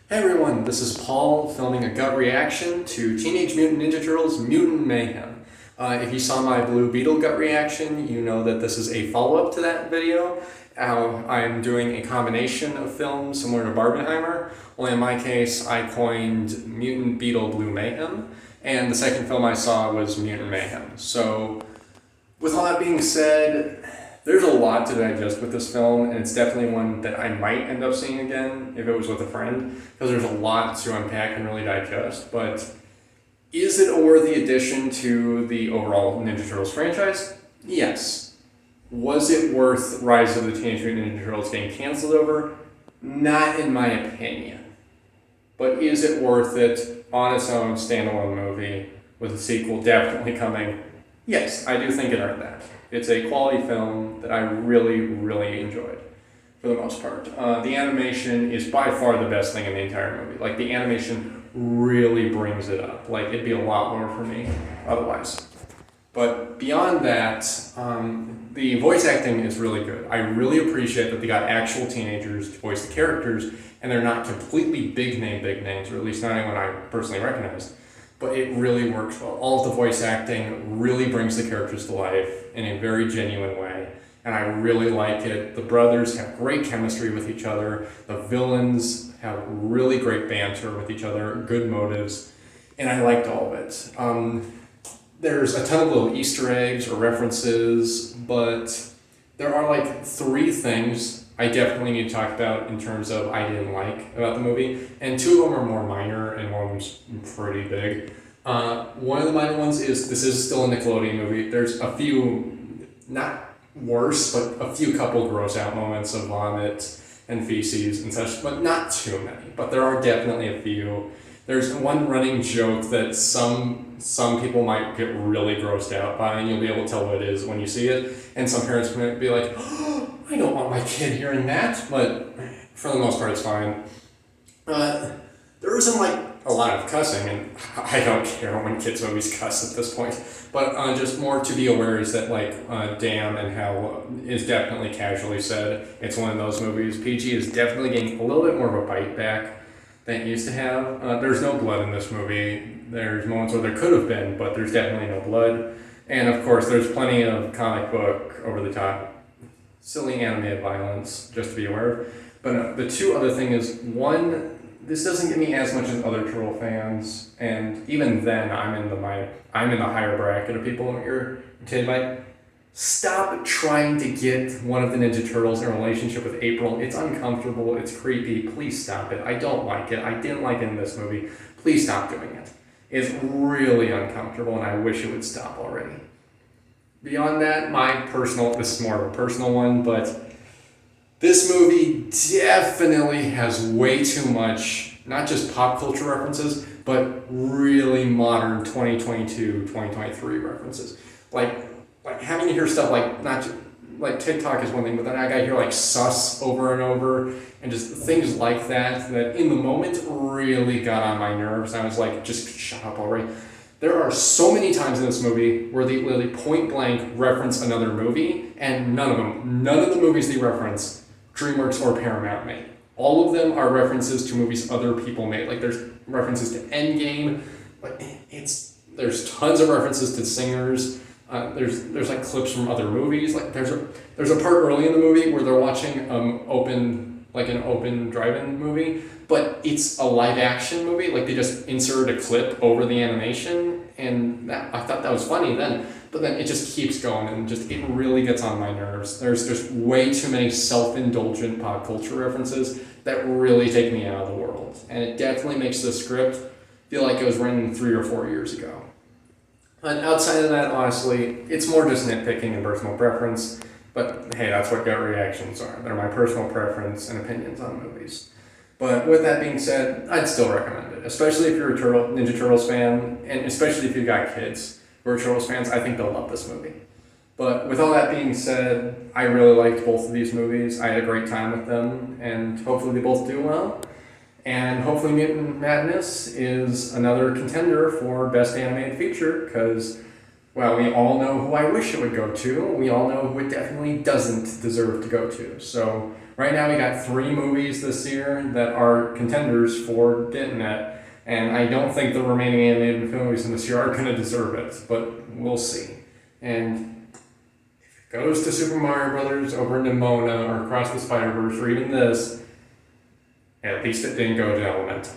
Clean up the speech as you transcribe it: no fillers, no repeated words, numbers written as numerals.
Hey everyone, this is Paul filming a gut reaction to Teenage Mutant Ninja Turtles Mutant Mayhem. If you saw my Blue Beetle gut reaction, you know that this is a follow-up to that video. I'm doing a combination of films similar to Barbenheimer, only in my case I coined Mutant Beetle Blue Mayhem, and the second film I saw was Mutant Mayhem. So, with all that being said, there's a lot to digest with this film, and it's definitely one that I might end up seeing again if it was with a friend, because there's a lot to unpack and really digest. But is it a worthy addition to the overall Ninja Turtles franchise? Yes. Was it worth Rise of the Teenage Mutant Ninja Turtles getting canceled over? Not in my opinion. But is it worth it on its own standalone movie with a sequel definitely coming? Yes, I do think it earned that. It's a quality film that I really, really enjoyed, for the most part. The animation is by far the best thing in the entire movie. Like, the animation really brings it up. Like, it'd be a lot more for me otherwise. But beyond that, the voice acting is really good. I really appreciate that they got actual teenagers to voice the characters, and they're not completely big names, or at least not anyone I personally recognized. But it really works well. All of the voice acting really brings the characters to life in a very genuine way, and I really like it. The brothers have great chemistry with each other. The villains have really great banter with each other, good motives, and I liked all of it. There's a ton of little Easter eggs or references, but there are like 3 things I definitely need to talk about in terms of I didn't like about the movie, and 2 of them are more minor and one of them's pretty big. One of the minor ones is this is still a Nickelodeon movie. There's a few, not worse, but a few couple gross out moments of vomit and feces and such, but not too many. But there are definitely a few. There's one running joke that some people might get really grossed out by, and you'll be able to tell what it is when you see it. And some parents might be like, oh, I don't want my kid hearing that, but for the most part it's fine. There isn't like a lot of cussing, and I don't care when kids movies cuss at this point. But just more to be aware is that like damn and hell is definitely casually said. It's one of those movies. PG is definitely getting a little bit more of a bite back than it used to have. There's no blood in this movie. There's moments where there could have been, but there's definitely no blood. And of course, there's plenty of comic book, over-the-top, silly animated violence, just to be aware of. But the 2 other thing is, one, this doesn't get me as much as other Turtle fans, and even then, I'm in the higher bracket of people that you're irritated by. Stop trying to get one of the Ninja Turtles in a relationship with April. It's uncomfortable. It's creepy. Please stop it. I don't like it. I didn't like it in this movie. Please stop doing it. It's really uncomfortable, and I wish it would stop already. Beyond that, this is more of a personal one, but this movie definitely has way too much, not just pop culture references, but really modern 2022, 2023 references. Like having to hear stuff like, not just, like TikTok is one thing, but then I got to hear like sus over and over, and just things like that in the moment really got on my nerves. I was like, just shut up already. There are so many times in this movie where they literally point blank reference another movie, and none of the movies they reference, DreamWorks or Paramount made. All of them are references to movies other people made. Like there's references to Endgame, like there's tons of references to singers. There's like clips from other movies. Like there's a part early in the movie where they're watching an open drive-in movie, but it's a live action movie. Like they just inserted a clip over the animation, and I thought that was funny then. But then it just keeps going, and it really gets on my nerves. There's way too many self-indulgent pop culture references that really take me out of the world, and it definitely makes the script feel like it was written 3 or 4 years ago. And outside of that, honestly, it's more just nitpicking and personal preference. But hey, that's what gut reactions are. They're my personal preference and opinions on movies. But with that being said, I'd still recommend it, especially if you're a Ninja Turtles fan, and especially if you've got kids who are Turtles fans. I think they'll love this movie. But with all that being said, I really liked both of these movies. I had a great time with them, and hopefully they both do well. And hopefully Mutant Madness is another contender for Best Animated Feature, because Well, we all know who I wish it would go to. We all know who it definitely doesn't deserve to go to. So right now we got 3 movies this year that are contenders for getting it. And I don't think the remaining animated movies in this year are going to deserve it, but we'll see. And if it goes to Super Mario Brothers over Nimona or Across the Spider-Verse or even this, at least it didn't go to Elemental.